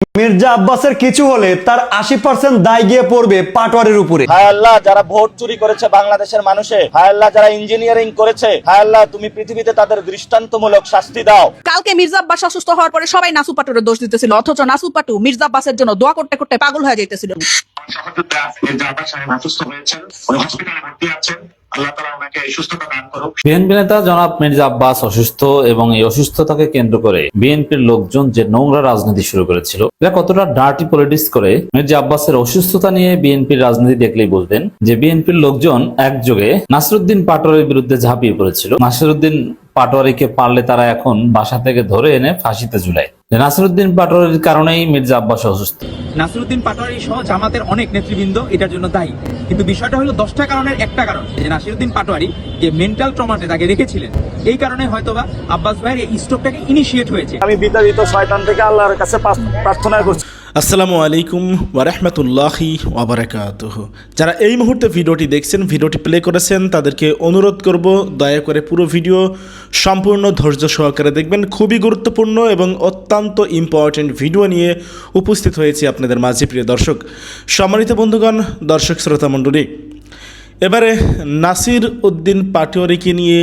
মির্জা আব্বাসের কিছু হলে তার 80% দায় গিয়ে পড়বে পাটোয়ারির উপরে। হায় আল্লাহ, যারা ভোট চুরি করেছে বাংলাদেশের মানুষে, হায় আল্লাহ যারা ইঞ্জিনিয়ারিং করেছে, হায় আল্লাহ তুমি পৃথিবীতে তাদের দৃষ্টান্তমূলক শাস্তি দাও। কালকে মির্জা আব্বাস অসুস্থ হওয়ার পরে সবাই নাসু পাটুরে দোষ দিতেছিল, অথচ নাসু পাটু মির্জা আব্বাসের জন্য দোয়া করতে করতে পাগল হয়ে যাইতেছিল। বিএনপি নেতা জনাব মির্জা আব্বাস অসুস্থ এবং এই অসুস্থতাকে কেন্দ্র করে বিএনপির লোকজন যে নোংরা রাজনীতি শুরু করেছিল, এটা কতটা ডার্টি পলিটিক্স করে মির্জা আব্বাসের অসুস্থতা নিয়ে বিএনপির রাজনীতি দেখলেই বুঝবেন যে বিএনপির লোকজন একযোগে নাসিরউদ্দিন পাটোয়ারির বিরুদ্ধে ঝাঁপিয়ে পড়েছিল। নাসিরউদ্দিন পাটোয়ারিকে পারলে তারা এখন বাসা থেকে ধরে এনে ফাঁসিতে ঝুলায়। নাসিরউদ্দিন পাটোয়ারির কারণেই মির্জা আব্বাস অসুস্থ। নাসিরউদ্দিন পাটোয়ারি সহ জামাতের অনেক নেতৃবৃন্দ এটার জন্য দায়ী, কিন্তু বিষয়টা হলো 10টা কারণের একটা কারণ যে নাসিরউদ্দিন পাটোয়ারি যে মেন্টাল ট্রমাতে তাকে রেখেছিলেন, এই কারণে হয়তোবা আব্বাস ভাইয়ের এই স্ট্রোকটাকে ইনিশিয়েট হয়েছে। আমি বিতাড়িত শয়তান থেকে আল্লাহর কাছে প্রার্থনা করছি। আসসালামু আলাইকুম ওয়া রাহমাতুল্লাহি ওয়া বারাকাতুহু। যারা এই মুহূর্তে ভিডিওটি দেখছেন, ভিডিওটি প্লে করেছেন, তাদেরকে অনুরোধ করব দয়া করে পুরো ভিডিও সম্পূর্ণ ধৈর্য সহকারে দেখবেন। খুবই গুরুত্বপূর্ণ এবং অত্যন্ত ইম্পর্টেন্ট ভিডিও নিয়ে উপস্থিত হয়েছি আপনাদের মাঝে প্রিয় দর্শক, সম্মানিত বন্ধুগণ, দর্শক শ্রোতা মণ্ডলী। এবারে নাসিরউদ্দিন পাটোয়ারিকে নিয়ে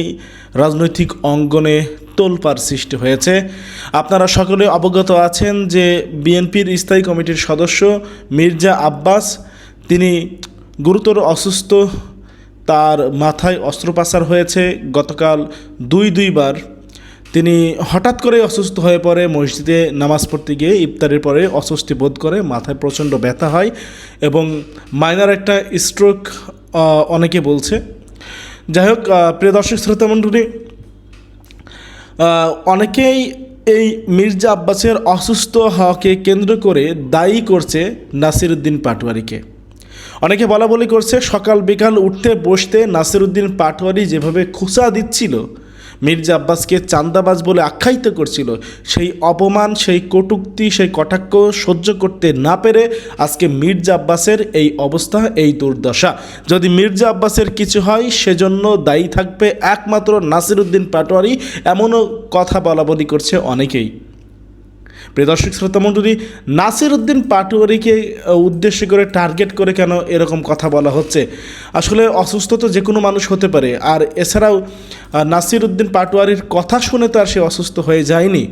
রাজনৈতিক অঙ্গনে তোলপাড় সৃষ্টি হয়েছে। আপনারা সকলে অবগত আছেন যে বিএনপির স্থায়ী কমিটির সদস্য মির্জা আব্বাস তিনি গুরুতর অসুস্থ, তার মাথায় অস্ত্রোপচার হয়েছে গতকাল দুইবার। তিনি হঠাৎ করে অসুস্থ হয়ে পড়ে, মসজিদে নামাজ পড়তে গিয়ে ইফতারের পরে অস্বস্তি বোধ করে, মাথায় প্রচণ্ড ব্যথা হয় এবং মাইনর একটা স্ট্রোক অনেকে বলছে। যাই হোক প্রিয় দর্শক শ্রোতা মণ্ডলী, অনেকেই এই মির্জা আব্বাসের অসুস্থ হওয়াকে কেন্দ্র করে দায়ী করছে নাসিরউদ্দিন পাটোয়ারিকে। অনেকে বলা বলি করছে সকাল বিকাল উঠতে বসতে নাসিরউদ্দিন পাটোয়ারি যেভাবে খুসা দিচ্ছিল, মির্জা আব্বাসকে চান্দাবাজ বলে আখ্যায়িত করছিল, সেই অপমান, সেই কটূক্তি, সেই কটাক্ষ সহ্য করতে না পেরে আজকে মির্জা আব্বাসের এই অবস্থা, এই দুর্দশা। যদি মির্জা আব্বাসের কিছু হয় সেজন্য দায়ী থাকবে একমাত্র নাসিরউদ্দিন পাটোয়ারি, এমনও কথা বলা বলি করছে অনেকেই। প্রিয় দর্শক শ্রোতা মণ্ডলী, নাসিরউদ্দিন পাটোয়ারিকে উদ্দেশ্য করে টার্গেট করে কেন এরকম কথা বলা হচ্ছে? আসলে অসুস্থ তো যে কোনো মানুষ হতে পারে, আর এছাড়াও নাসিরউদ্দিন পাটোয়ারির কথা শুনে তো আর সে অসুস্থ হয়ে যায়নি।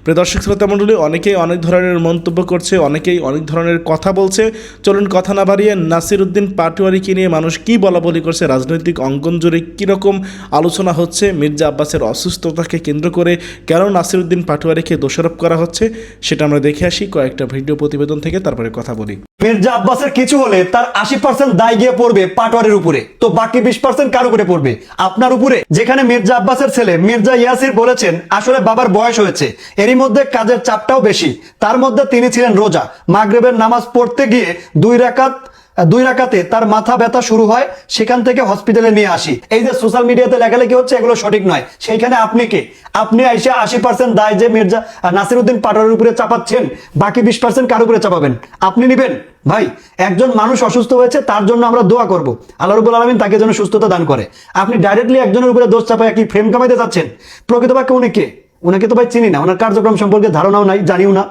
প্রিয় দর্শক শ্রোতা মণ্ডলী, অনেকেই অনেক ধরনের মন্তব্য করছে, অনেকেই অনেক ধরনের কথা বলছে। চলুন কথা না বাড়িয়ে নাসিরউদ্দিন পাটোয়ারিকে নিয়ে মানুষ কী বলা বলি করছে, রাজনৈতিক অঙ্গন জুড়ে কীরকম আলোচনা হচ্ছে, মির্জা আব্বাসের অসুস্থতাকে কেন্দ্র করে কেন নাসিরউদ্দিন পাটোয়ারিকে দোষারোপ করা হচ্ছে, সেটা আমরা দেখে আসি কয়েকটা ভিডিও প্রতিবেদন থেকে, তারপরে কথা বলি। মির্জা আব্বাসের কিছু হলে তার 80% দায় গিয়ে পড়বে পাটোয়ারির উপরে, তো বাকি 20% কার উপরে পড়বে? আপনার উপরে। যেখানে মির্জা আব্বাসের ছেলে মির্জা ইয়াসির বলেছেন আসলে বাবার বয়স হয়েছে, এরই মধ্যে কাজের চাপটাও বেশি, তার মধ্যে তিনি ছিলেন রোজা, মাগরিবের নামাজ পড়তে গিয়ে দুই রাকাতে তার মাথা ব্যথা শুরু হয়, সেখান থেকে হসপিটালে নিয়ে আসি। এই যে সোশ্যাল মিডিয়াতে লেখালেখি হচ্ছে, এগুলো সঠিক নয়। সেইখানে আপনি কে? আপনি আইসা 80% দায় যে মির্জা নাসিরউদ্দিন পাটোয়ারির উপরে চাপাচ্ছেন, বাকি 20% কার উপরে চাপাবেন? আপনি নিবেন? ভাই, একজন মানুষ অসুস্থ হয়েছে, তার জন্য আমরা দোয়া করব আল্লাহ রাব্বুল আলামিন তাকে যেন সুস্থতা দান করে। আপনি ডাইরেক্টলি একজনের উপরে দোষ চাপায় কি ফ্রেম কামাইতে যাচ্ছেন? প্রকৃতপক্ষে উনি কে? ওনাকে তো ভাই চিনি না, ওনার কার্যক্রম সম্পর্কে ধারণাও নাই, জানিও না।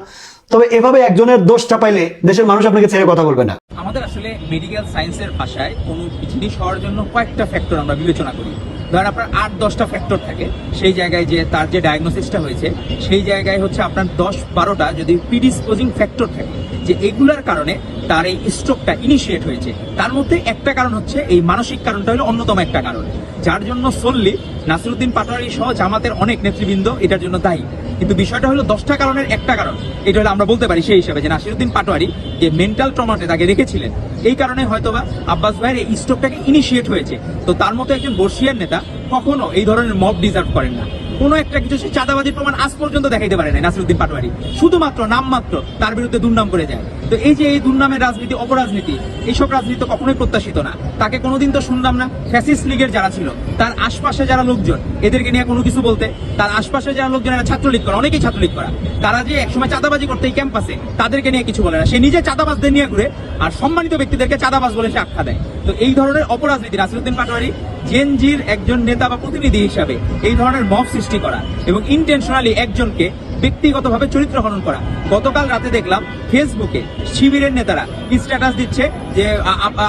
তবে এভাবে একজনের দোষ চাপাইলে দেশের মানুষ আপনাকে ছেড়ে কথা বলবে না। আমাদের আসলে মেডিকেল সায়েন্সের ভাষায় কোনো জিনিস হওয়ার জন্য কয়েকটা ফ্যাক্টর আমরা বিবেচনা করি। ধরেন আপনার 8-10টা ফ্যাক্টর থাকে, সেই জায়গায় যে তার যে ডায়াগনোসিসটা হয়েছে সেই জায়গায় হচ্ছে আপনার 10-12টা যদি প্রিডিসপোজিং ফ্যাক্টর থাকে, যে এগুলার কারণে তার এই স্ট্রোকটা ইনিশিয়েট হয়েছে। তার মধ্যে একটা কারণ হচ্ছে এই মানসিক কারণটা হলো অন্যতম একটা কারণ, যার জন্য সল্লি নাসিরউদ্দিন পাটোয়ারি সহ জামাতের অনেক নেতৃবৃন্দ এটার জন্য দায়ী। কিন্তু বিষয়টা হলো 10টা কারণের একটা কারণ, এটা হলো আমরা বলতে পারি সেই হিসাবে যে নাসিরউদ্দিন পাটোয়ারি যে মেন্টাল ট্রমাতে তাকে রেখেছিলেন, এই কারণে হয়তোবা আব্বাস ভাইয়ের এই স্ট্রোকটাকে ইনিশিয়েট হয়েছে। তো তার মতো একজন বর্ষিয়ার নেতা কখনো এই ধরনের মব ডিজার্ভ করেন না। কোনো একটা কিছু সে চাঁদাবাজির প্রমাণ আজ পর্যন্ত দেখাইতে পারে না নাসিরউদ্দিন পাটোয়ারি, শুধুমাত্র নামমাত্র তার বিরুদ্ধে দুর্নাম করে যায়। তো এই যে এই দুর্নামের রাজনীতি, অপরাজনীতি, এইসব রাজনীতি কখনোই প্রত্যাশিত না। তাকে কোনোদিন তো শুনলাম না ফ্যাসিস্ট লীগের যারা ছিল, তার আশপাশে যারা লোকজন, এদেরকে নিয়ে কোনো কিছু বলতে। তার আশপাশে যারা লোকজন, এরা ছাত্রলীগ করা, অনেকেই ছাত্রলীগ করা, তারা যে একসময় চাঁদাবাজি করতে এই ক্যাম্পাসে, তাদেরকে নিয়ে কিছু বলে না। সে নিজে চাঁদাবাজদের নিয়ে ঘুরে, আর সম্মানিত ব্যক্তিদেরকে চাঁদাবাজ বলে সে আখ্যা দেয়। তো এই ধরনের অপরাজনীতি নাসিরউদ্দিন পাটোয়ারি জেনজির একজন নেতা বা প্রতিনিধি হিসাবে এই ধরনের মব সৃষ্টি করা এবং ইন্টেনশনালি একজনকে ব্যক্তিগতভাবে চরিত্র হনন করা। গতকাল রাতে দেখলাম ফেসবুকে শিবিরের নেতারা স্ট্যাটাস দিচ্ছে যে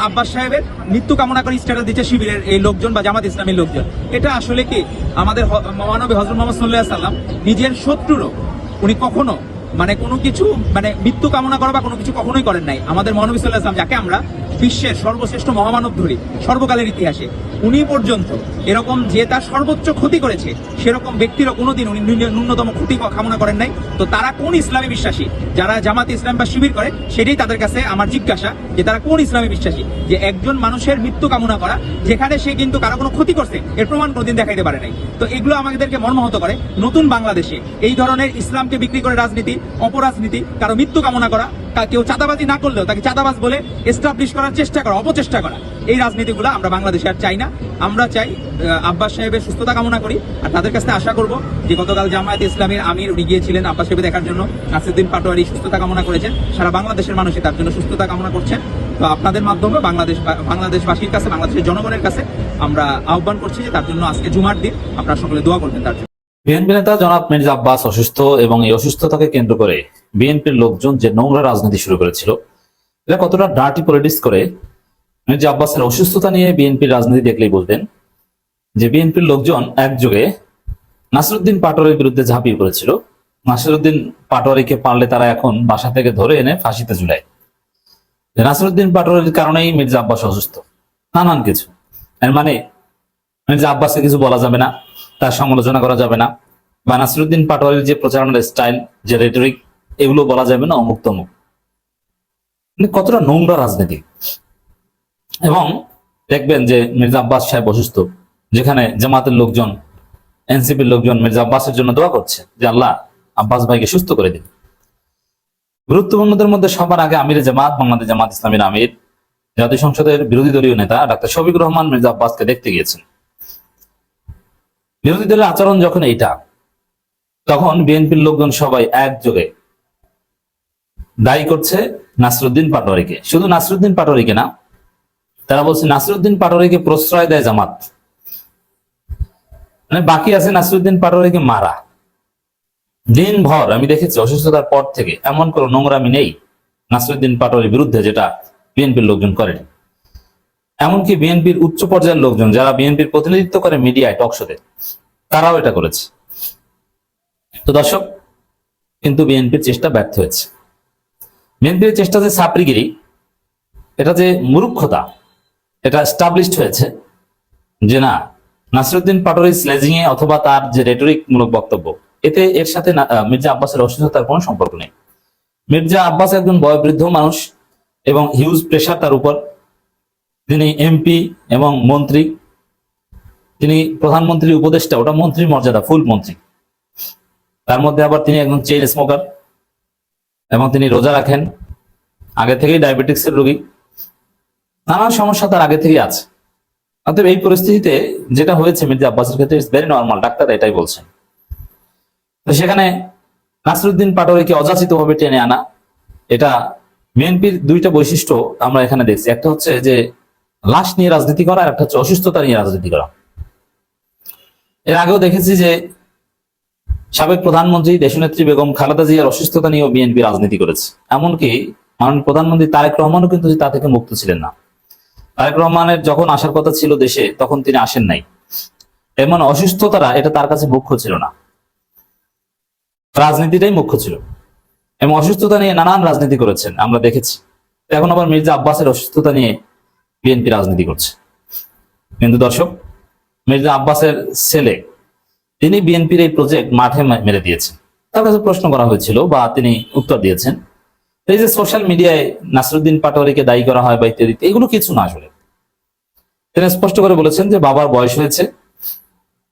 আব্বাস সাহেবের মৃত্যু কামনা করে স্ট্যাটাস দিচ্ছে শিবিরের এই লোকজন বা জামাত ইসলামের লোকজন। এটা আসলে কি আমাদের মহানবী হযরত মুহাম্মদ সাল্লাল্লাহু আলাইহি সাল্লাম নিজের শত্রুরও উনি কখনো কোনো কিছু মৃত্যু কামনা করা বা কোনো কিছু কখনোই করেন নাই। আমাদের মহানবী সাল্লাল্লাহু আলাইহি সাল্লাম, যাকে আমরা বিশ্বের সর্বশ্রেষ্ঠ মহামানব ধরি সর্বকালের ইতিহাসে, উনি পর্যন্ত এরকম যে তার সর্বোচ্চ ক্ষতি করেছে সেরকম ব্যক্তিরও কোনোদিন উনি ন্যূনতম ক্ষতি কামনা করেন নাই। তো তারা কোন ইসলামে বিশ্বাসী? যারা জামাত ইসলাম বা শিবির করে, সেটাই তাদের কাছে আমার জিজ্ঞাসা যে তারা কোন ইসলামে বিশ্বাসী? যে একজন মানুষের মৃত্যু কামনা করা, যেখানে সে কিন্তু কারো কোনো ক্ষতি করছে, এর প্রমাণ কোনোদিন দেখাইতে পারে নাই। তো এগুলো আমাদেরকে মর্মাহত করে। নতুন বাংলাদেশে এই ধরনের ইসলামকে বিক্রি করে রাজনীতি, অপরাজনীতি, কারো মৃত্যু কামনা করা, কেউ চাঁদাবাজি না করলেও তাকে চাঁদাবাজ বলে এস্টাবলিশ করার চেষ্টা করা, অপচেষ্টা করা, এই রাজনীতিগুলো আমরা বাংলাদেশে আর চাই না। আমরা চাই আব্বাস সাহেবের সুস্থতা কামনা করি, আর তাদের কাছে আশা করব যে গতকাল জামায়াত ইসলামের আমির উনি গিয়েছিলেন আব্বাস সাহেব দেখার জন্য, নাসিরউদ্দিন পাটোয়ারি সুস্থতা কামনা করেছেন, সারা বাংলাদেশের মানুষই তার জন্য সুস্থতা কামনা করছেন। তো আপনাদের মাধ্যমে বাংলাদেশবাসীর কাছে, বাংলাদেশের জনগণের কাছে আমরা আহ্বান করছি যে তার জন্য আজকে জুমার দিন আপনারা সকলে দোয়া করবেন তার জন্য। বিএনপি নেতা জনাব মির্জা আব্বাস অসুস্থ এবং এই অসুস্থতাকে কেন্দ্র করে বিএনপির লোকজন যে নোংরা রাজনীতি শুরু করেছিল, এটা কতটা ডার্টি পলিটিক্স করে মির্জা আব্বাসের অসুস্থতা নিয়ে বিএনপির রাজনীতি দেখলেই বলতেন যে বিএনপির লোকজন একযোগে নাসিরউদ্দিন পাটোয়ারির বিরুদ্ধে ঝাঁপিয়ে পড়েছিল। নাসিরউদ্দিন পাটোয়ারিকে পারলে তারা এখন বাসা থেকে ধরে এনে ফাঁসিতে ঝুলায়। নাসিরউদ্দিন পাটোয়ারির কারণেই মির্জা আব্বাস অসুস্থ, নানান কিছু। এর মানে মির্জা আব্বাসকে কিছু বলা যাবে না, তার সমালোচনা করা যাবে না, বা নাসিরউদ্দিন পাটোয়ারির যে প্রচারণার স্টাইল, যে রেটরিক, এগুলো বলা যাবে না, অমুক তমুক। কতটা নোংরা রাজনীতি। এবং দেখবেন যে মির্জা আব্বাস সাহেব অসুস্থ, যেখানে জামাতের লোকজন, এনসিপির লোকজন মির্জা আব্বাসের জন্য দোয়া করছে যে আল্লাহ আব্বাস ভাইকে সুস্থ করে দিন। গুরুত্বপূর্ণদের মধ্যে সবার আগে আমির জামাত, বাংলাদেশ জামাত ইসলামীর আমির, জাতীয় সংসদের বিরোধী দলীয় নেতা ডাক্তার শফিকুর রহমান মির্জা আব্বাসকে দেখতে গিয়েছেন। বিরোধী দলের আচরণ যখন এইটা, তখন বিএনপির লোকজন সবাই একযোগে দায়ী করছে নাসিরউদ্দিন পাটোয়ারিকে। শুধু নাসিরউদ্দিন পাটোয়ারিকে না, তারা বলছে নাসিরউদ্দিন পাটোয়ারিকে প্রশ্রয় দেয় জামাত, বাকি আছে নাসিরউদ্দিন পাটোয়ারিকে মারা। দিনভর আমি দেখেছি অসুস্থতার পর থেকে এমন কোনো নোংরামি নেই নাসিরউদ্দিন পাটোয়ারির বিরুদ্ধে যেটা বিএনপির লোকজন করেনি। এমনকি বিএনপির উচ্চ পর্যায়ের লোকজন, যারা বিএনপির প্রতিনিধিত্ব করে মিডিয়ায়, টকশোতে, তারাও এটা করেছে। তো দর্শক, কিন্তু বিএনপির চেষ্টা ব্যর্থ হয়েছে। বিএনপির চেষ্টা যে ছাপরিগিরি, এটা যে মূর্খতা, এটা এস্টাবলিশড হয়েছে যে না, নাসিরউদ্দিন পাটোয়ারির স্লেজিং এ অথবা তার যে রেটরিক মূলক বক্তব্য, এর সাথে মির্জা আব্বাসের অসুস্থতার কোনো সম্পর্ক নেই। মির্জা আব্বাস একজন বয়োবৃদ্ধ মানুষ এবং হিউজ প্রেশার তার উপর। তিনি এমপি এবং মন্ত্রী, তিনি প্রধানমন্ত্রীর উপদেষ্টা, ওটা মন্ত্রীর মর্যাদা, ফুল মন্ত্রী। তার মধ্যে আবার তিনি একজন চেইন স্মোকার এবং তিনি রোজা রাখেন, আগে থেকেই ডায়াবেটিক্সের রোগী, নানান সমস্যা তার আগে থেকেই আছে। অতএব এই পরিস্থিতিতে যেটা হয়েছে মির্জা আব্বাসের ক্ষেত্রে ইটস ভেরি নর্মাল, ডাক্তার এটাই বলছেন। তো সেখানে নাসিরউদ্দিন পাটোয়ারিকে অযাচিতভাবে টেনে আনা, এটা বিএনপির দুইটা বৈশিষ্ট্য আমরা এখানে দেখছি। একটা হচ্ছে যে লাশ নিয়ে রাজনীতি করা, আর একটা হচ্ছে অসুস্থতা নিয়ে রাজনীতি করা। এর আগেও দেখেছি যে সাবেক প্রধানমন্ত্রী দেশনেত্রী বেগম খালেদা জিয়ার অসুস্থতা নিয়েও বিএনপি রাজনীতি করেছে। এমনকি মাননীয় প্রধানমন্ত্রী তারেক রহমানও কিন্তু তা থেকে মুক্ত ছিলেন না। তারেক রহমানের যখন আসার কথা ছিল দেশে, তখন তিনি আসেন নাই। এমন অসুস্থতারা এটা তার কাছে মুখ্য ছিল না, রাজনীতিটাই মুখ্য ছিল। এবং অসুস্থতা নিয়ে নানান রাজনীতি করেছেন আমরা দেখেছি। এখন আবার মির্জা আব্বাসের অসুস্থতা নিয়ে বিএনপি রাজনীতি করছে। কিন্তু দর্শক, মির্জা আব্বাসের ছেলে, তিনি বিএনপির এই প্রজেক্ট মাঠে মেরে দিয়েছেন। তার কাছে প্রশ্ন করা হয়েছিল বা তিনি উত্তর দিয়েছেন, এই যে সোশ্যাল মিডিয়ায় নাসিরউদ্দিন পাটোয়ারিকে দায়ী করা হয় বা ইত্যাদি, এগুলো কিছু না। আসলে তিনি স্পষ্ট করে বলেছেন যে বাবার বয়স হয়েছে,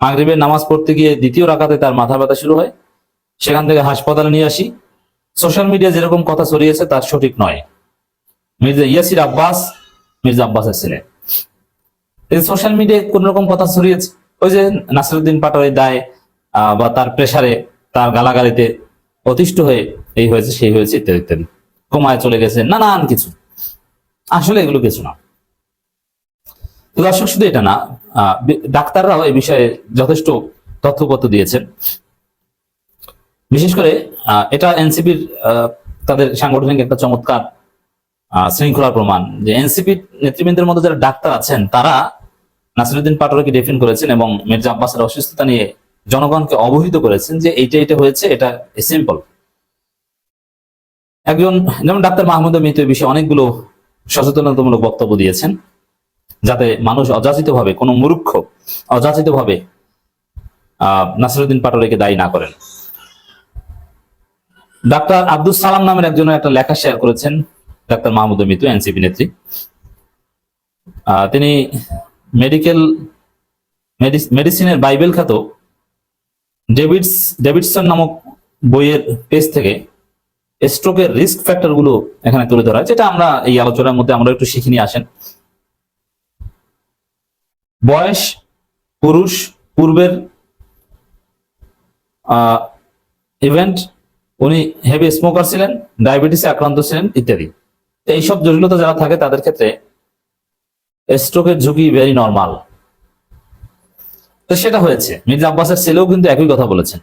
মাগরিবের নামাজ পড়তে গিয়ে দ্বিতীয় রাকাতে তার মাথা ব্যথা শুরু হয়, সেখান থেকে হাসপাতালে নিয়ে আসি। সোশ্যাল মিডিয়া যেরকম কথা ছড়িয়েছে তার সঠিক নয়। মির্জা ইয়াসির আব্বাস মির্জা আব্বাসের ছেলে, সোশ্যাল মিডিয়ায় কোন রকম কথা ছড়িয়েছে, ওই যে নাসিরউদ্দিন পাটোয়ারির দায় বা তার প্রেসারে, তার গালাগালিতে অতিষ্ঠ হয়ে এই হয়েছে, সেই হয়েছে, ইত্যাদি ইত্যাদি, কোমায় চলে গেছে, নানান কিছু। আসলে এগুলো কিছু না। তো দর্শক, শুধু এটা না, ডাক্তাররাও এই বিষয়ে যথেষ্ট তথ্যপত্র দিয়েছেন। বিশেষ করে এটা এনসিপির তাদের সাংগঠনিক একটা চমৎকার শৃঙ্খলার প্রমাণ যে এনসিপি নেতৃবৃন্দের মধ্যে যারা ডাক্তার আছেন তারা নাসিরউদ্দিন পাটোয়ারিকে ডিফেন্ড করেছেন এবং মির্জা আব্বাসের অসুস্থতা নিয়ে জনগণকে অবহিত করেছেন যে এইটা হয়েছে, এটা সিম্পল। একজন যেমন ডাক্তার মাহমুদ মিতু এই বিষয়ে অনেকগুলো সচেতনতামূলক বক্তব্য দিয়েছেন, যাতে মানুষ অযাচিতভাবে, কোনো মূর্খ অযাচিতভাবে নাসিরউদ্দিন পাটোয়ারিকে দায়ী না করেন। ডাক্তার আব্দুল সালাম নামের একজনের একটা লেখা শেয়ার করেছেন ডাক্তার মাহমুদ মিতু, এনসিপি নেত্রী। তিনি মেডিসিনের বাইবেল খ্যাত ডেভিডসন নামক বইয়ের পেজ থেকে স্ট্রোকের রিস্ক ফ্যাক্টর গুলো এখানে তুলে ধরা, যেটা আমরা এই আলোচনার মধ্যে আমরা একটু শিখে নিয়ে আসেন। বয়স, পুরুষ, পূর্বের ইভেন্ট, উনি হেভি স্মোকার ছিলেন, ডায়াবেটিসে আক্রান্ত ছিলেন ইত্যাদি। এইসব জটিলতা যারা থাকে তাদের ক্ষেত্রে স্ট্রোকের ঝুঁকি ভেরি নর্মাল। তো সেটা হয়েছে। মির্জা আব্বাসের ছেলেও কিন্তু একই কথা বলেছেন।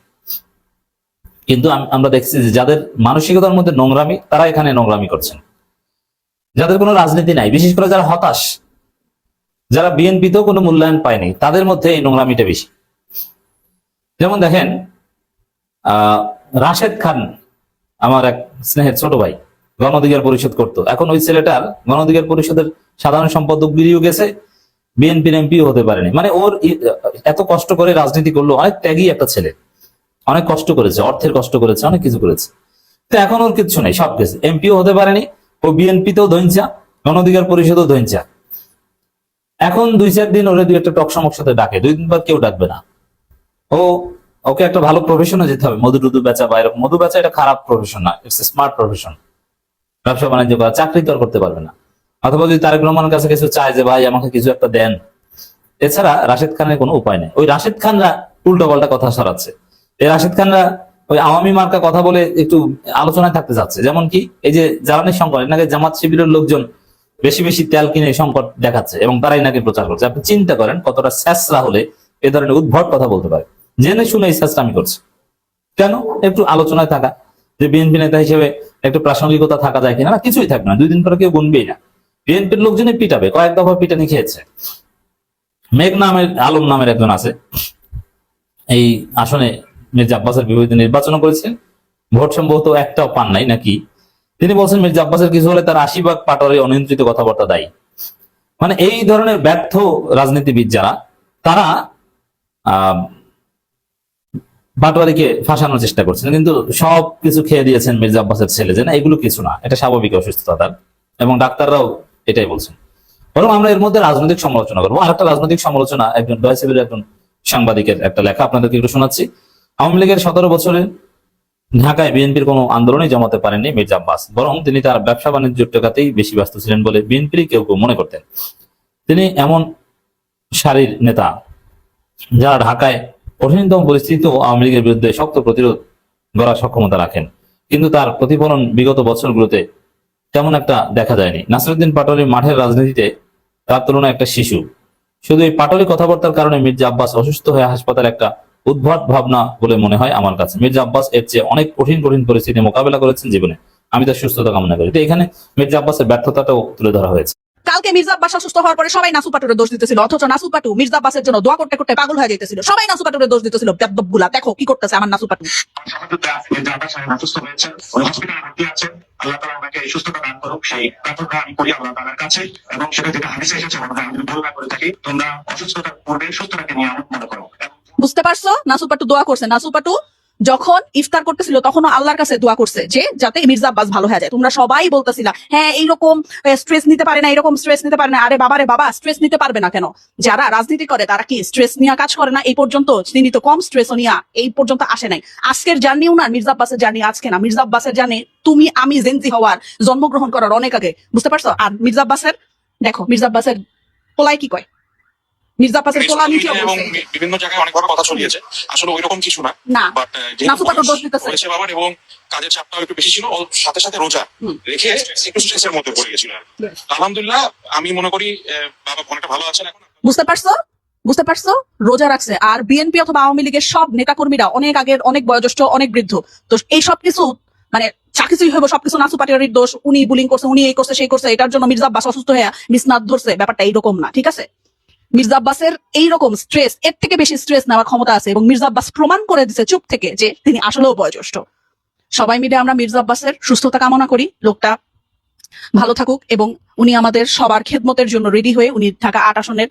কিন্তু আমরা দেখছি যে যাদের মানসিকতার মধ্যে নোংরামি, তারা এখানে নোংরামি করছেন। যাদের কোনো রাজনীতি নাই, বিশেষ করে যারা হতাশ, যারা বিএনপিতেও কোনো মূল্যায়ন পায়নি, তাদের মধ্যে এই নোংরামিটা বেশি। যেমন দেখেন, রাশেদ খান আমার এক স্নেহের ছোট ভাই, গণ অধিকার পরিষদ করতো। এখন ওই ছেলেটার গণ অধিকার পরিষদের সাধারণ সম্পাদক বেরিয়েও গেছে, বিএনপির এমপিও হতে পারেনি। মানে ওর এত কষ্ট করে রাজনীতি করলো, অনেক ত্যাগী একটা ছেলে, অনেক কষ্ট করেছে, অর্থের কষ্ট করেছে, অনেক কিছু করেছে। তো এখন ওর কিচ্ছু নেই, সব গেছে। এমপিও হতে পারেনি, ও বিএনপিতেও ধৈঞ্চা, গণ অধিকার পরিষদেও ধৈঞ্চা। এখন 2-4 দিন ওরে 2-একটা টক সমক সাথে ডাকে, 2 দিন পর কেউ ডাকবে না। ওকে একটা ভালো প্রফেশনে যেতে হবে, মধু টুধু বেচা বা এরকম। মধু বেচা এটা খারাপ প্রফেশন না, ইটস স্মার্ট প্রফেশন। ব্যবসা বাণিজ্য করা, চাকরি তো আর করতে পারবে না। অথবা যদি তারেক রহমানের কাছে কিছু চায় যে ভাই আমাকে কিছু একটা দেন, এছাড়া রাশেদ খানের কোনো উপায় নেই। ওই রাশেদ খানরা উল্টো পাল্টা কথা ছড়াচ্ছে। এই রাশেদ খানরা ওই আওয়ামী মার্কা কথা বলে একটু আলোচনায় থাকতে যাচ্ছে। যেমন কি, এই যে জ্বালানি সংকট, নাকি জামাত শিবিরের লোকজন বেশি বেশি তেল কিনে সংকট দেখাচ্ছে এবং তারাই নাকি প্রচার করছে। আপনি চিন্তা করেন কতটা স্যাসরা হলে এ ধরনের উদ্ভট কথা বলতে পারে। জেনে শুনে এই স্যাসরামি করছে কেন? একটু আলোচনায় থাকা, যে বিএনপি নেতা হিসেবে একটু প্রাসঙ্গিকতা থাকা যায় কিনা, না কিছুই থাকবে না। 2 দিন পরে কেউ গুনবেই না। বিএনপির লোকজনই পিটাবে, কয়েক দফা পিটানি খেয়েছে। মেঘ নামের, আলম নামের একজন আছে, এই আসনে মির্জা আব্বাসের বিপরীতে নির্বাচন করেছেন, ভোট সম্ভবত একটাও পান নাই নাকি। তিনি বলছেন মির্জা আব্বাসের কিছু হলে তার 80 ভাগ পাটোয়ারি অনিয়ন্ত্রিত কথাবার্তা দায়ী। মানে এই ধরনের ব্যর্থ রাজনীতিবিদ যারা, তারা পাটোয়ারিকে ফাঁসানোর চেষ্টা করছেন, কিন্তু সব কিছু খেয়ে দিয়েছেন মির্জা আব্বাসের ছেলে, যে না এগুলো কিছু না, এটা স্বাভাবিক অসুস্থতা তার। এবং ডাক্তাররাও এটাই বলছেন। বরং আমরা এর মধ্যে রাজনৈতিক সমালোচনা করবো। আর একটা রাজনৈতিক সমালোচনা, একজন ডয়সেবের একজন সাংবাদিকের একটা লেখা আপনাদেরকে একটু শোনাচ্ছি। আওয়ামী লীগের 17 বছরে ঢাকায় বিএনপির কোনো আন্দোলনই জমাতে পারেননি মির্জা আব্বাস, বরং তিনি তার ব্যবসা বাণিজ্য টেকাতেই বেশি ব্যস্ত ছিলেন বলে বিএনপির কেউ কেউ মনে করতেন। তিনি এমন সারির নেতা যারা ঢাকায় কঠিনতম পরিস্থিতিতেও আওয়ামী লীগের বিরুদ্ধে শক্ত প্রতিরোধ গড়ার সক্ষমতা রাখেন, কিন্তু তার প্রতিফলন বিগত বছরগুলোতে তেমন একটা দেখা যায়নি। নাসিরউদ্দিন পাটোয়ারি মাঠের রাজনীতিতে তার তুলনায় একটা শিশু। শুধু এই পাটোয়ারি কথাবার্তার কারণে মির্জা আব্বাস অসুস্থ হয়ে হাসপাতালে একটা উদ্ভট ভাবনা বলে মনে হয় আমার কাছে। মির্জা আব্বাস এর চেয়ে অনেক কঠিন পরিস্থিতি মোকাবেলা করেছেন জীবনে। আমি তার সুস্থতা কামনা করি। তো এখানে মির্জা আব্বাসের ব্যর্থতাটাও তুলে ধরা হয়েছে। কালকে মির্জা আব্বাস অসুস্থ হওয়ার পরে সবাই নাসু পাটোরে দোষ দিতেছিল, অথচ নাসু পাটু মির্জা আব্বাসের জন্য দোয়া করতে করতে পাগল হয়ে যেতেছিল। সবাই নাসু পাটোরে দোষ দিতেছিল। বেয়াদবগুলা দেখো কি করতেছে আমার নাসু পাটু। অসুস্থ হয়েছেন, হসপিটালে ভর্তি আছেন। আল্লাহ তাআলা ওনাকে এই সুস্থতা দান করুক, সেই প্রার্থনা আমি করি আল্লাহ তাআলার কাছে। এবং সেটা যেটা হাদিসে এসেছে, আমরা যদি ভুল না করে থাকি, তোমরা অসুস্থতার পূর্বে সুস্থতাকে নিয়ামত মনে করো। বুঝতে পারছো? নাসু পাটু দোয়া করছে। নাসু পাটু যখন ইফতার করতেছিল তখনও আল্লাহর কাছে দোয়া করছে যে যাতে মির্জা আব্বাস ভালো হয়ে যায়। তোমরা সবাই বলতেছিলা হ্যাঁ এইরকম স্ট্রেস নিতে পারে না, এরকম স্ট্রেস নিতে পারে না। আরে বাবারে বাবা, স্ট্রেস নিতে পারবে না কেন? যারা রাজনীতি করে তারা কি স্ট্রেস নিয়ে কাজ করে না? এই পর্যন্ত তিনি তো কম স্ট্রেসও নিয়ে এই পর্যন্ত আসে নাই। আজকের জার্নি উনার, মির্জা আব্বাসের জার্নি আজকে না। মির্জা আব্বাসের জার্নি তুমি আমি জেনজি হওয়ার, জন্মগ্রহণ করার অনেক আগে। বুঝতে পারছো? আর মির্জা আব্বাসের দেখো, মির্জা আব্বাসের পোলায় কি কয়, মির্জা আব্বাসের পোলা নিচে এবং বিভিন্ন জায়গায় অনেকভাবে কথা ছড়িয়েছে, আসলে ওইরকম কিছু না। না, বাট নাসু পাটুর দোষ দিতেছে বাবার, এবং কাজের চাপটাও একটু বেশি ছিল, সাথে সাথে রোজা রেখে একটু স্ট্রেসের মধ্যে পড়ে গেছিল। আলহামদুলিল্লাহ আমি মনে করি বাবা অনেকটা ভালো আছেন এখন। বুঝতে পারছো? বুঝতে পারছো? রোজা রাখছে। আর বিএনপি অথবা আওয়ামী লীগের সব নেতাকর্মীরা অনেক আগের, অনেক বয়োজ্যেষ্ঠ, অনেক বৃদ্ধ। তো এই সব কিছু মানে যা কিছুই হইব সবকিছু নাসু পাটোয়ারির দোষ, উনি বুলিং করছে, উনি এই করছে, সেই করছে, এটার জন্য মির্জা আব্বাস অসুস্থ হয়ে মিসনাদ ধরছে, ব্যাপারটা এইরকম না, ঠিক আছে? মির্জা আব্বাসের এইরকম স্ট্রেস, এর থেকে বেশি স্ট্রেস নেওয়ার ক্ষমতা আছে, এবং মির্জা আব্বাস প্রমাণ করে দিচ্ছে চুপ থেকে যে তিনি আসলেও বয়োজ্যেষ্ঠ। সবাই মিলে আমরা মির্জা আব্বাসের সুস্থতা কামনা করি, লোকটা ভালো থাকুক, এবং উনি আমাদের সবার খেদমতের জন্য রেডি হয়ে, উনি ঢাকা 8 আসনের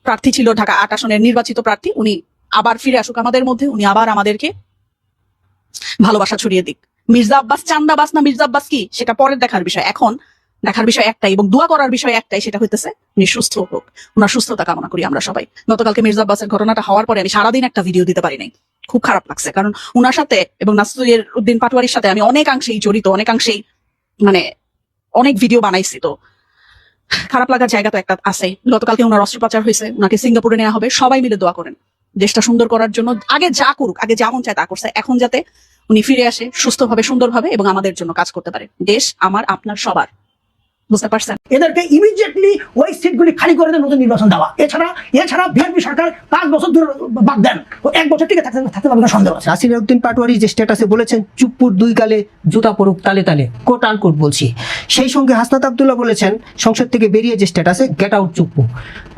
প্রার্থী ছিল, ঢাকা 8 আসনের নির্বাচিত প্রার্থী, উনি আবার ফিরে আসুক আমাদের মধ্যে, উনি আবার আমাদেরকে ভালোবাসা ছড়িয়ে দিক। মির্জা আব্বাস চান্দাবাস না মির্জা আব্বাস কি সেটা পরের দেখার বিষয়, এখন দেখার বিষয় একটাই এবং দোয়া করার বিষয় একটাই, সেটা হইতেছে উনি সুস্থ হোক, ওনার সুস্থতা কামনা করি আমরা সবাই। গতকালকে মির্জা আব্বাসের ঘটনাটা হওয়ার পরে আমি সারাদিন একটা ভিডিও দিতে পারি নাই, খুব খারাপ লাগছে, কারণ উনার সাথে এবং নাসির উদ্দিন পাটোয়ারির সাথে আমি অনেকাংশেই জড়িত, অনেকাংশেই মানে অনেক ভিডিও বানাইছি, তো খারাপ লাগার জায়গা তো একটা আছে। গতকালকে ওনার অস্ত্রোপচার হয়েছে, ওনাকে সিঙ্গাপুরে নেওয়া হবে, সবাই মিলে দোয়া করেন দেশটা সুন্দর করার জন্য। আগে যা করুক, আগে যেমন চায় তা করছে, এখন যাতে উনি ফিরে আসে সুস্থভাবে, সুন্দরভাবে, এবং আমাদের জন্য কাজ করতে পারে। দেশ আমার, আপনার, সবার। বুঝতে পারছেন? এদেরকে ইমিডিয়েটলি ওই সিটগুলি খালি করে দেন, নতুন নির্বাচন দেওয়া। এছাড়া বিএনপি সরকার 5 বছর ধরে বাদ দেন, ও 1 বছর টিকে থাকতে পারবে না, সন্দেহ আছে। নাসির উদ্দিন পাটোয়ারি যে স্ট্যাটাসে বলেছেন চুপ্পুর 2 গালে জুতা পড়ুক তালে তালে, কোট আনকোট বলছি, সেই সঙ্গে হাসনাত আব্দুল্লাহ বলেছেন সংসদ থেকে বেরিয়ে যে স্ট্যাটাসে গেট আউট চুপ্পু,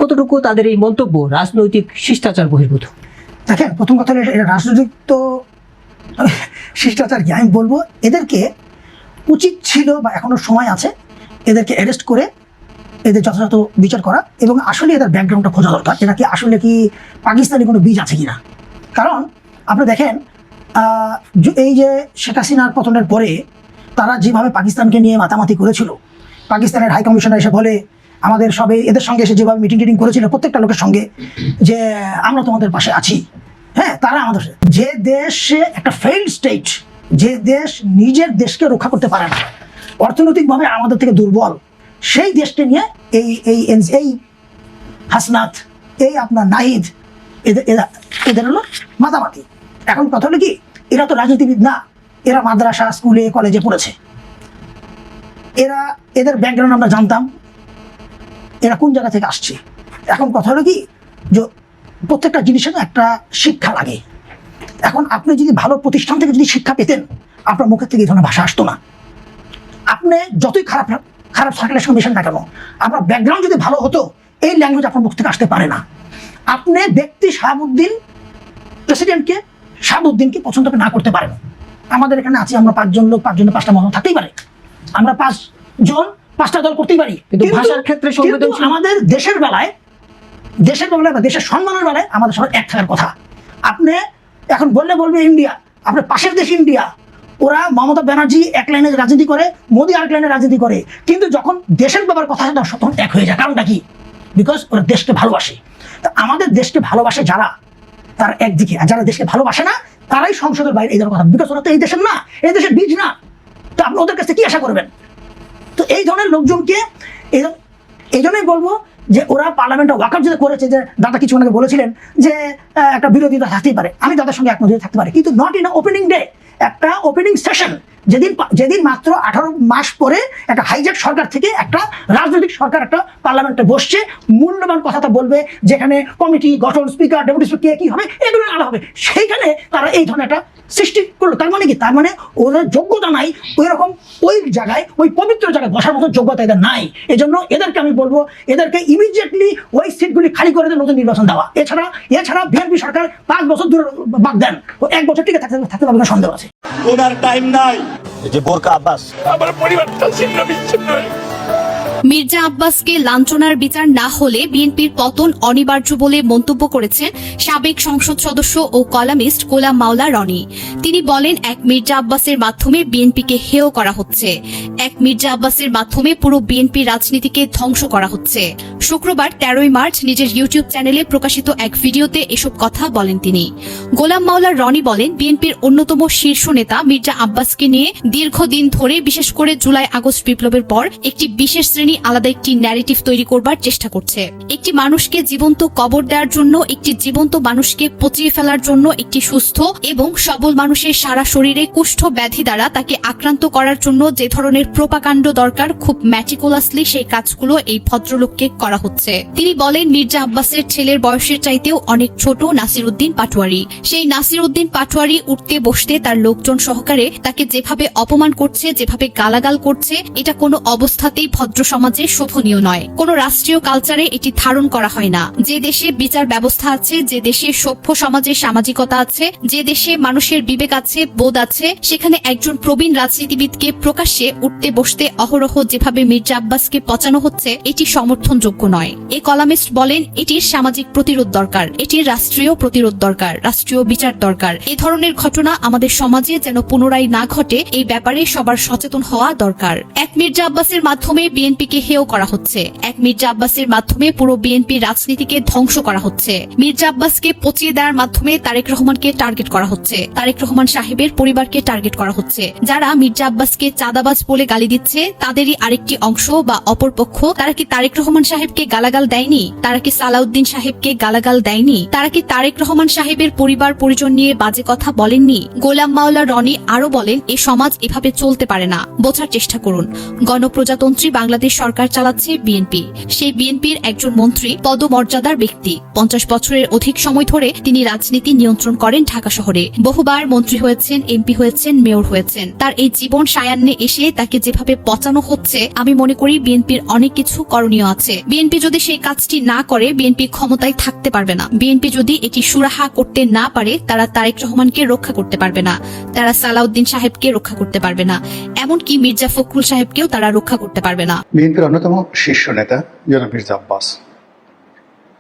কতটুকু তাদের এই মন্তব্য রাজনৈতিক শিষ্টাচার বহির্ভূত? দেখেন, প্রথম কথা হলো এটা রাজনৈতিক তো শিষ্টাচার কি, আমি বলবো এদেরকে উচিত ছিল, বা এখনো সময় আছে, এদেরকে অ্যারেস্ট করে এদের যথাযথ বিচার করা, এবং আসলে এদের ব্যাকগ্রাউন্ডটা খোঁজা দরকার, এটা কি আসলে কি পাকিস্তানি কোনো বীজ আছে কিনা। কারণ আপনি দেখেন, এই যে শেখ হাসিনার পতনের পরে তারা যেভাবে পাকিস্তানকে নিয়ে মাতামাতি করেছিল, পাকিস্তানের হাই কমিশনার এসে বলে আমাদের সবে এদের সঙ্গে এসে যেভাবে মিটিং টিটিং করেছিল প্রত্যেকটা লোকের সঙ্গে, যে আমরা তোমাদের পাশে আছি। হ্যাঁ, তারা আমাদের, যে দেশে একটা ফেইল্ড স্টেট, যে দেশ নিজের দেশকে রক্ষা করতে পারে না, অর্থনৈতিকভাবে আমাদের থেকে দুর্বল, সেই দেশকে নিয়ে এই হাসনাত, এই আপনার নাহিদ, এদের হলো মাতামাতি। এখন কথা হলো কি, এরা তো রাজনীতিবিদ না, এরা মাদ্রাসা, স্কুলে, কলেজে পড়েছে, এদের ব্যাকগ্রাউন্ড আমরা জানতাম, এরা কোন জায়গা থেকে আসছে। এখন কথা হলো কি, যে প্রত্যেকটা জিনিসের একটা শিক্ষা লাগে। এখন আপনি যদি ভালো প্রতিষ্ঠান থেকে যদি শিক্ষা পেতেন, আপনার মুখের থেকে এই ধরনের ভাষা আসতো না। আপনি যতই খারাপ সার্কেলের সঙ্গে মেশেন না কেন, আপনার ব্যাকগ্রাউন্ড যদি ভালো হতো, এই ল্যাঙ্গুয়েজ আপনার মুখ থেকে আসতে পারে না। আপনি ব্যক্তি শাহাবুদ্দিন, প্রেসিডেন্টকে, শাহাবুদ্দিনকে পছন্দ না করতে পারেন। আমাদের এখানে আছি আমরা 5 জন লোক, 5 জনের 5টা মত থাকতেই পারে, আমরা 5 জন 5টা দল করতেই পারি, কিন্তু ভাষার ক্ষেত্রে সংবেদনশীল। আমাদের দেশের বেলায় বা দেশের সম্মানের বেলায় আমাদের সবার এক থাকার কথা। আপনি এখন বলবে ইন্ডিয়া, আপনার পাশের দেশ ইন্ডিয়া, ওরা মমতা ব্যানার্জি এক লাইনে রাজনীতি করে, মোদী আরেক লাইনে রাজনীতি করে, কিন্তু যখন দেশের ব্যাপার কথা তখন এক হয়ে যায়। কারণটা কি? বিকজ ওরা দেশকে ভালোবাসে। তা আমাদের দেশকে ভালোবাসে যারা, তারা একদিকে, আর যারা দেশকে ভালোবাসে না তারাই সংসদের বাইরে এই ধরনের কথা, বিকজ ওরা তো এই দেশের না, এই দেশের বীজ না, তো আপনি ওদের কাছে কি আশা করবেন? তো এই ধরনের লোকজনকে এই জন্যই বলবো যে ওরা পার্লামেন্টে ওয়াকআউট যেটা করেছে, যে দাদা কিছু আগে বলেছিলেন যে একটা বিরোধিতা থাকতেই পারে, আমি তাদের সঙ্গে একমত থাকতে পারি, কিন্তু নট ইন ওপেনিং ডে, একটা ওপেনিং সেশন, যেদিন মাত্র 18 মাস পরে একটা হাইজ্যাক সরকার থেকে একটা রাজনৈতিক সরকার একটা পার্লামেন্টে বসছে, মূল্যবান কথাটা বলবে, যেখানে কমিটি গঠন, স্পিকার, ডেপুটি স্পিকার কি হবে এগুলো আলাদা হবে, সেইখানে তারা এই ধরনের একটা সৃষ্টি করলো। তার মানে কি? তার মানে ওদের যোগ্যতা নাই, ওই রকম ওই জায়গায়, ওই পবিত্র জায়গায় বসার মতো যোগ্যতা এদের নাই। এজন্য এদেরকে আমি বলবো, এদেরকে ইমিডিয়েটলি ওই সিটগুলি খালি করে দেন, নতুন নির্বাচন দেওয়া। এছাড়া বিএনপি সরকার 5 বছর ধরে বাদ দেন, ও 1 বছর টিকে থাকতে পারবে না, সন্দেহ আছে। ওনার টাইম নাই। এই যে বোরকা আব্বাস, আমার পরিবারটা ছিন্ন বিচ্ছিন্ন। মির্জা আব্বাসকে লাঞ্ছনার বিচার না হলে বিএনপির পতন অনিবার্য বলে মন্তব্য করেছেন সাবেক সংসদ সদস্য ও কলামিস্ট গোলাম মাওলা রনি। তিনি বলেন, এক মির্জা আব্বাসের মাধ্যমে বিএনপিকে হেয় করা হচ্ছে, এক মির্জা আব্বাসের মাধ্যমে পুরো বিএনপি রাজনীতিকে ধ্বংস করা হচ্ছে। শুক্রবার 13ই মার্চ নিজের ইউটিউব চ্যানেলে প্রকাশিত এক ভিডিওতে এসব কথা বলেন তিনি। গোলাম মাওলা রনি বলেন, বিএনপির অন্যতম শীর্ষ নেতা মির্জা আব্বাসকে নিয়ে দীর্ঘদিন ধরে, বিশেষ করে জুলাই আগস্ট বিপ্লবের পর একটি বিশেষ শ্রেণীর শ্রেণী আলাদা একটি ন্যারেটিভ তৈরি করবার চেষ্টা করছে। একটি মানুষকে জীবন্ত কবর দেওয়ার জন্য, একটি জীবন্ত মানুষকে পচিয়ে ফেলার জন্য, একটি সুস্থ এবং সবল মানুষের সারা শরীরে কুষ্ঠ ব্যাধি দ্বারা তাকে আক্রান্ত করার জন্য যে ধরনের প্রোপাকাণ্ড দরকার, খুব ম্যাটিকুলাসলি সেই কাজগুলো এই ভদ্রলোককে করা হচ্ছে। তিনি বলেন মির্জা আব্বাসের ছেলের বয়সের চাইতেও অনেক ছোট নাসির উদ্দিন পাটোয়ারি। সেই নাসির উদ্দিন পাটোয়ারি উঠতে বসতে তার লোকজন সহকারে তাকে যেভাবে অপমান করছে, যেভাবে গালাগাল করছে, এটা কোনো অবস্থাতেই ভদ্র সমাজে শোভনীয় নয়। কোন রাষ্ট্রীয় কালচারে এটি ধারণ করা হয় না। যে দেশে বিচার ব্যবস্থা আছে, যে দেশে সভ্য সমাজের সামাজিকতা আছে, যে দেশে মানুষের বিবেক আছে, বোধ আছে, সেখানে একজন প্রবীণ রাজনীতিবিদকে প্রকাশ্যে উঠতে বসতে অহরহ যেভাবে মির্জা আব্বাসকে পচানো হচ্ছে, এটি সমর্থনযোগ্য নয়। এই কলামিস্ট বলেন এটির সামাজিক প্রতিরোধ দরকার, এটির রাষ্ট্রীয় প্রতিরোধ দরকার, রাষ্ট্রীয় বিচার দরকার। এ ধরনের ঘটনা আমাদের সমাজে যেন পুনরায় না ঘটে, এই ব্যাপারে সবার সচেতন হওয়া দরকার। এক মির্জা আব্বাসের মাধ্যমে বিএনপিকে হেয় করা হচ্ছে, এক মির্জা আব্বাসের মাধ্যমে পুরো বিএনপির রাজনীতিকে ধ্বংস করা হচ্ছে। মির্জা আব্বাসকে পচিয়ে দেওয়ার মাধ্যমে তারেক রহমানকে টার্গেট করা হচ্ছে, তারেক রহমান সাহেবের পরিবারকে টার্গেট করা হচ্ছে। যারা মির্জা আব্বাসকে চাঁদাবাজ বলে গালি দিচ্ছে, তাদেরই আরেকটি অংশ বা অপরপক্ষ, তারা কি তারেক রহমান সাহেবকে গালাগাল দেয়নি? তারা কি সালাউদ্দিন সাহেবকে গালাগাল দেয়নি? তারা কি তারেক রহমান সাহেবের পরিবার পরিজন নিয়ে বাজে কথা বলেননি? গোলাম মাওলা রনি আরো বলেন এ সমাজ এভাবে চলতে পারে না। বোঝার চেষ্টা করুন, গণপ্রজাতন্ত্রী বাংলাদেশ সরকার চালাচ্ছে বিএনপি। সেই বিএনপির একজন মন্ত্রী পদমর্যাদার ব্যক্তি, 50 বছরের অধিক সময় ধরে তিনি রাজনীতি নিয়ন্ত্রণ করেন ঢাকা শহরে। বহুবার মন্ত্রী হয়েছেন, এমপি হয়েছেন, মেয়র হয়েছেন। তার এই জীবন সায়ান্নে এসে তাকে যেভাবে পচানো হচ্ছে, আমি মনে করি বিএনপির অনেক কিছু করণীয় আছে। বিএনপি যদি সেই কাজটি না করে, বিএনপি ক্ষমতায় থাকতে পারবে না। বিএনপি যদি এটি সুরাহা করতে না পারে, তারা তারেক রহমানকে রক্ষা করতে পারবে না, তারা সালাউদ্দিন সাহেবকে রক্ষা করতে পারবে না, এমনকি মির্জা ফখরুল সাহেবকেও তারা রক্ষা করতে পারবে না। বিএনপির অন্যতম শীর্ষ নেতা জনাব মির্জা আব্বাস,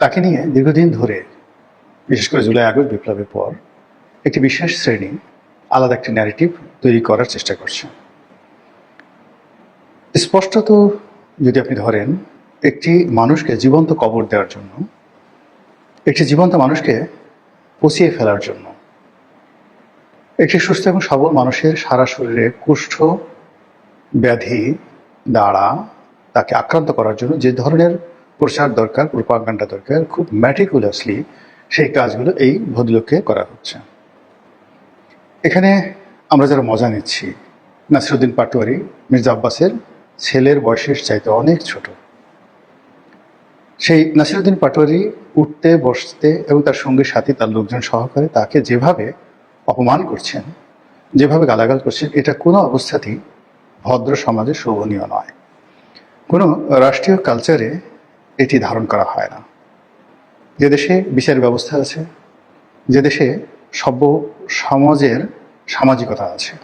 তাকে নিয়ে দীর্ঘদিন ধরে, বিশেষ করে জুলাই আগস্ট বিপ্লবের পর, একটি বিশেষ শ্রেণী আলাদা একটি ন্যারেটিভ তৈরি করার চেষ্টা করছে। স্পষ্টত যদি আপনি ধরেন, একটি মানুষকে জীবন্ত কবর দেওয়ার জন্য, একটি জীবন্ত মানুষকে পচিয়ে ফেলার জন্য, একটি সুস্থ এবং সবল মানুষের সারা শরীরে কুষ্ঠ ব্যাধি দ্বারা তাকে আক্রান্ত করার জন্য যে ধরনের প্রচার দরকার, প্রোপাগান্ডা দরকার, খুব ম্যাটিকুলাসলি সেই কাজগুলো এই ভদ্রলোককে করা হচ্ছে। এখানে আমরা যারা মজা নিচ্ছি, নাসির উদ্দিন পাটোয়ারি মির্জা আব্বাসের ছেলের বয়সের চাইতে অনেক ছোট। সেই নাসির উদ্দিন পাটোয়ারি উঠতে বসতে এবং তার সঙ্গী সাথী, তার লোকজন সহকারে তাকে যেভাবে অপমান করছেন, যেভাবে গালাগাল করছেন, এটা কোনো অবস্থাতেই ভদ্র সমাজে শোভনীয় নয়। কোনো রাষ্ট্রীয় কালচারে এটি ধারণ করা হয় না। যে দেশে বিচার ব্যবস্থা আছে, যে দেশে সভ্য সমাজের সামাজিকতা আছে,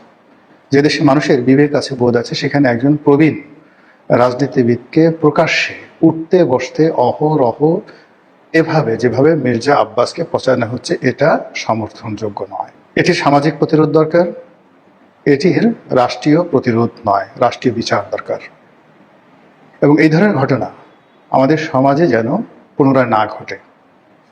যে দেশে মানুষের বিবেক আছে, বোধ আছে, সেখানে একজন প্রবীণ রাজনীতিবিদকে প্রকাশ্যে উঠতে বসতে অহরহ এভাবে যেভাবে মির্জা আব্বাসকে পচানো হচ্ছে, এটা সমর্থনযোগ্য নয়। এটির সামাজিক প্রতিরোধ দরকার, এটির রাষ্ট্রীয় প্রতিরোধ নয়, রাষ্ট্রীয় বিচার দরকার। এবং এই ধরনের ঘটনা আমাদের সমাজে যেন পুনরায় না ঘটে,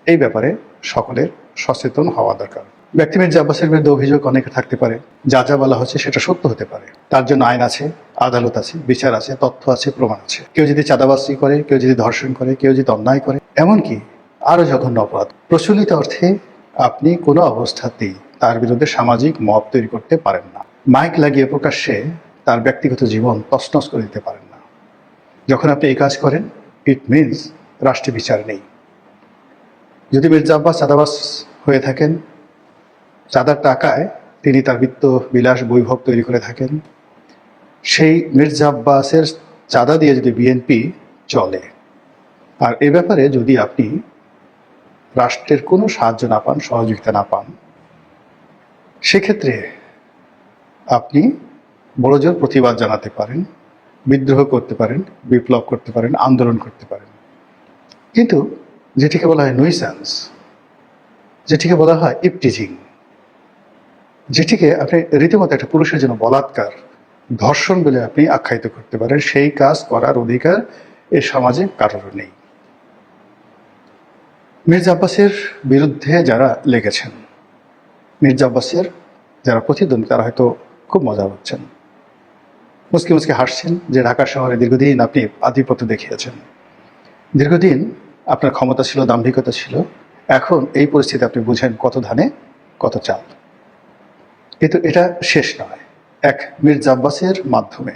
এই ব্যাপারে সকলের সচেতন হওয়া দরকার। ব্যক্তি মির্জা আব্বাসের বিরুদ্ধে অভিযোগ অনেকে থাকতে পারে, যা যা বলা হচ্ছে সেটা সত্য হতে পারে। তার জন্য আইন আছে, আদালত আছে, বিচার আছে, তথ্য আছে, প্রমাণ আছে। কেউ যদি চাঁদাবাজি করে, কেউ যদি ধর্ষণ করে, কেউ যদি অন্যায় করে, এমনকি আরো জঘন্য অপরাধ, প্রচলিত অর্থে আপনি কোনো অবস্থাতেই তার বিরুদ্ধে সামাজিক মত তৈরি করতে পারেন না। মাইক লাগিয়ে প্রকাশ্যে তার ব্যক্তিগত জীবন তছনছ করে দিতে পারেন না। যখন আপনি এই কাজ করেন, ইট মিনস রাষ্ট্রীয় বিচার নেই। যদি মির্জা আব্বাস চাঁদাবাজ হয়ে থাকেন, চাঁদার টাকায় তিনি তার বিত্ত বিলাস বৈভব তৈরি করে থাকেন, সেই মির্জা আব্বাসের চাঁদা দিয়ে যদি বিএনপি চলে, আর এ ব্যাপারে যদি আপনি রাষ্ট্রের কোনো সাহায্য না পান, সহযোগিতা না পান, সেক্ষেত্রে আপনি বড়জোর প্রতিবাদ জানাতে পারেন, বিদ্রোহ করতে পারেন, বিপ্লব করতে পারেন, আন্দোলন করতে পারেন। কিন্তু যেটিকে বলা হয় নুইসেন্স, যেটিকে বলা হয় ইপটিজিং, যেটিকে আপনি রীতিমতো একটা পুরুষের জন্য বলাৎকার, ধর্ষণ বলে আপনি আখ্যায়িত করতে পারেন, সেই কাজ করার অধিকার এ সমাজে কারোর নেই। মির্জা আব্বাসের বিরুদ্ধে যারা লেগেছেন, মির্জা আব্বাসের যারা প্রতিদ্বন্দ্বী, তারা হয়তো খুব মজা হচ্ছেন। মুচকি মুচকি হাসছেন যে ঢাকা শহরে দীর্ঘদিন আপনি আধিপত্য দেখিয়েছেন, দীর্ঘদিন আপনার ক্ষমতা ছিল, দাম্ভিকতা ছিল। এখন এই পরিস্থিতি আপনি বুঝেন কত ধানে কত চাল। কিন্তু এটা শেষ নয়। এক মির্জা আব্বাসের মাধ্যমে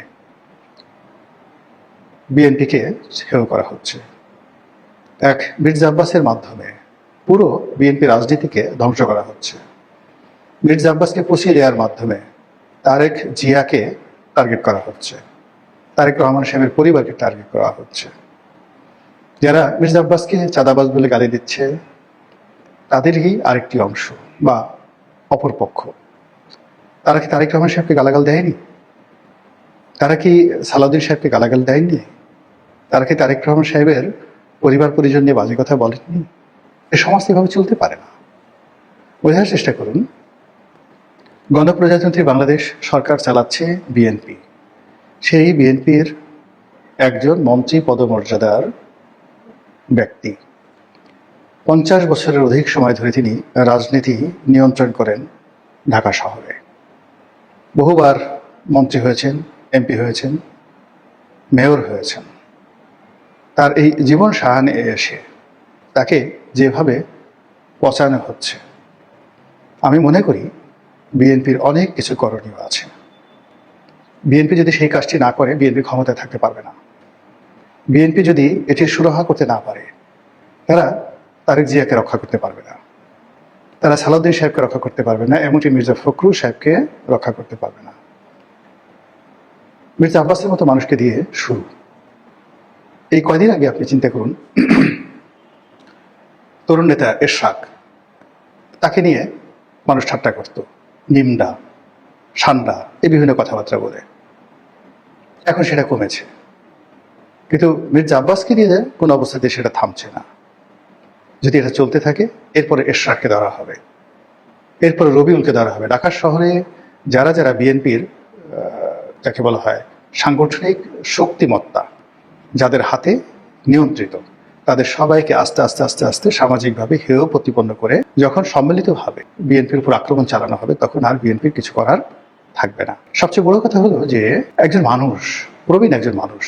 বিএনপিকে হেয় করা হচ্ছে, এক মির্জা আব্বাসের মাধ্যমে পুরো বিএনপি রাজনীতিকে ধ্বংস করা হচ্ছে। মির্জা আব্বাসকে পুষিয়ে দেওয়ার মাধ্যমে তারেক জিয়াকে টার্গেট করা হচ্ছে, তারেক রহমান সাহেবের পরিবারকে টার্গেট করা হচ্ছে। যারা মির্জা আব্বাসকে চাঁদাবাজ বলে গালি দিচ্ছে তাদেরই আরেকটি অংশ বা অপরপক্ষ। তারা কি তারেক রহমান সাহেবকে গালাগাল দেয়নি? তারা কি সালাউদ্দিন সাহেবকে গালাগাল দেয়নি? তারা কি তারেক রহমান সাহেবের পরিবার পরিজন নিয়ে বাজে কথা বলেননি? এ সমাজ এভাবে চলতে পারে না। বোঝার চেষ্টা করুন, গণপ্রজাতন্ত্রী বাংলাদেশ সরকার চালাচ্ছে বিএনপি। সেই বিএনপির একজন মন্ত্রী পদমর্যাদার ব্যক্তি 50 বছরের অধিক সময় ধরে তিনি রাজনীতি নিয়ন্ত্রণ করেন ঢাকা শহরে। বহুবার মন্ত্রী হয়েছেন, এমপি হয়েছেন, মেয়র হয়েছেন। তার এই জীবন সাহানে এসে তাকে যেভাবে পচানো হচ্ছে, আমি মনে করি বিএনপির অনেক কিছু করণীয় আছে। বিএনপি যদি সেই কাজটি না করে বিএনপি ক্ষমতায় থাকতে পারবে না। বিএনপি যদি এটি সুরাহা করতে না পারে তারা তারেক জিয়াকে রক্ষা করতে পারবে না, তারা সালাউদ্দিন সাহেবকে রক্ষা করতে পারবে না, এমনকি মির্জা ফখরুল সাহেবকে রক্ষা করতে পারবে না। মির্জা আব্বাসের মতো মানুষকে দিয়ে শুরু। এই কয়দিন আগে আপনি চিন্তা করুন, তরুণ নেতা এরশাদ, তাকে নিয়ে মানুষ ঠাট্টা করত, নিমডা, সান্ডা, এই বিভিন্ন কথাবার্তা বলে। এখন সেটা কমেছে, কিন্তু মির্জা আব্বাসকে নিয়ে কোনো অবস্থাতে সেটা থামছে না। যদি এটা চলতে থাকে এরপরে এরশাদকে ধরা হবে, এরপরে রবিউলকে ধরা হবে। ঢাকা শহরে যারা যারা বিএনপির যাকে বলা হয় সাংগঠনিক শক্তিমত্তা, যাদের হাতে নিয়ন্ত্রিত, তাদের সবাইকে আস্তে আস্তে আস্তে আস্তে সামাজিকভাবে হেয় প্রতিপন্ন করে যখন সম্মিলিতভাবে বিএনপির উপর আক্রমণ চালানো হবে তখন আর বিএনপির কিছু করার থাকবে না। সবচেয়ে বড় কথা হলো যে একজন মানুষ, প্রবীণ একজন মানুষ,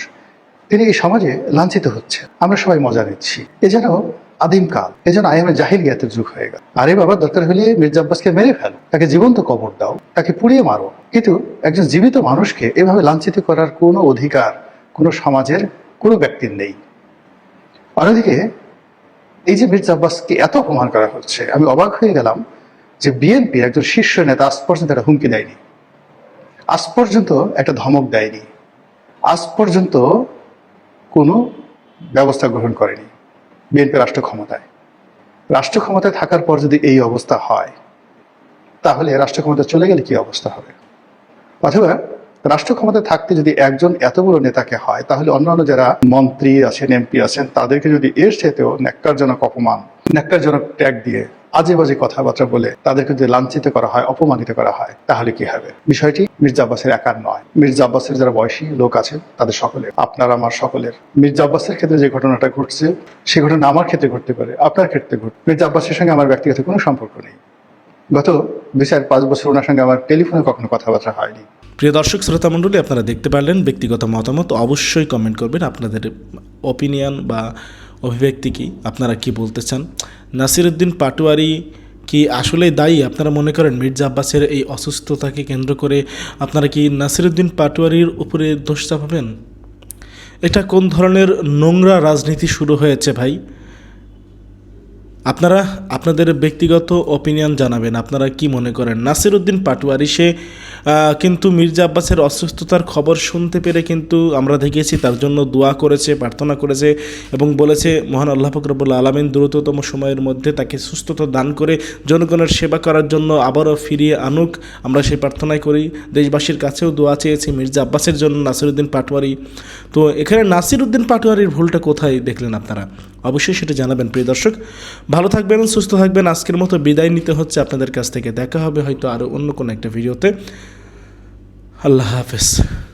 তিনি এই সমাজে লাঞ্ছিত হচ্ছে, আমরা সবাই মজা নিচ্ছি। এ যেন আদিমকাল, এ যেন আইএমএ জাহিলিয়াতের যুগ হয়ে গেল। আরে বাবা, দরকার হলে মির্জা আব্বাসকে মেরে ফেলো, তাকে জীবন্ত কবর দাও, তাকে পুড়িয়ে মারো, কিন্তু একজন জীবিত মানুষকে এভাবে লাঞ্ছিত করার কোনো অধিকার কোনো সমাজের কোনো ব্যক্তির নেই। অন্যদিকে এই যে মির্জা আব্বাসকে এত অপমান করা হচ্ছে, আমি অবাক হয়ে গেলাম যে বিএনপি একজন শীর্ষ নেতা আজ পর্যন্ত একটা হুমকি দেয়নি, আজ পর্যন্ত একটা ধমক দেয়নি, আজ পর্যন্ত কোনো ব্যবস্থা গ্রহণ করেনি। বিএনপি রাষ্ট্র ক্ষমতায় থাকার পর যদি এই অবস্থা হয় তাহলে রাষ্ট্র ক্ষমতা চলে গেলে কি অবস্থা হবে? অথবা রাষ্ট্র ক্ষমতায় থাকতে যদি একজন এত বড় নেতাকে হয় তাহলে অন্যান্য যারা মন্ত্রী আছেন, এমপি আছেন, তাদেরকে যদি এর সাথেও ন্যাক্কারজনক অপমান, ন্যাক্কারজনক ট্যাগ দিয়ে আজে বাজে কথাবার্তা বলে তাদেরকে যদি লাঞ্ছিত করা হয়, অপমানিত করা হয়, তাহলে কি হবে? বিষয়টি মির্জা আব্বাসের একার নয়, মির্জা আব্বাসের যারা বয়সী লোক আছেন তাদের সকলের, আপনার আমার সকলের। মির্জা আব্বাসের ক্ষেত্রে যে ঘটনাটা ঘটছে সে ঘটনা আমার ক্ষেত্রে ঘটতে পারে, আপনার ক্ষেত্রে ঘটবে। মির্জা আব্বাসের সঙ্গে আমার ব্যক্তিগত কোনো সম্পর্ক নেই। গত 2-4-5 বছর ওনার সঙ্গে আমার টেলিফোনে কখনো কথাবার্তা হয়নি। প্রিয় দর্শক শ্রোতা মণ্ডলী, আপনারা দেখতে পারলেন ব্যক্তিগত মতামত। অবশ্যই কমেন্ট করবেন আপনাদের অপিনিয়ন বা অভিব্যক্তি কি, আপনারা কি বলতে চান। নাসিরউদ্দিন পাটোয়ারি কি আসলেই দায়ী? আপনারা মনে করেন মির্জা আব্বাসের এই অসুস্থতাকে কেন্দ্র করে আপনারা কি নাসিরউদ্দিন পাটোয়ারির উপরে দোষ চাপাবেন? এটা কোন ধরনের নোংরা রাজনীতি শুরু হয়েছে ভাই? আপনারা আপনাদের ব্যক্তিগত অপিনিয়ন জানাবেন, আপনারা কি মনে করেন। নাসিরউদ্দিন পাটোয়ারি সে কিন্তু মির্জা আব্বাসের অসুস্থতার খবর শুনতে পেরে কিন্তু আমরা দেখেছি তার জন্য দোয়া করেছে, প্রার্থনা করেছে এবং বলেছে মহান আল্লাহ পাক রব্বুল আলামিন দ্রুততম সময়ের মধ্যে তাকে সুস্থতা দান করে জনগণের সেবা করার জন্য আবারও ফিরিয়ে আনুক, আমরা সেই প্রার্থনাই করি। দেশবাসীর কাছেও দোয়া চেয়েছি মির্জা আব্বাসের জন্য, নাসিরউদ্দিন পাটোয়ারি। তো এখানে নাসিরউদ্দিন পাটোয়ারির ভুলটা কোথায় দেখলেন আপনারা? অবশ্যই সেটা জানাবেন প্রিয় দর্শক। ভালো থাকবেন, সুস্থ থাকবেন। আজকের মতো বিদায় নিতে হচ্ছে আপনাদের কাছ থেকে। দেখা হবে হয়তো আরও অন্য কোনো একটা ভিডিওতে। আল্লাহ হাফেজ।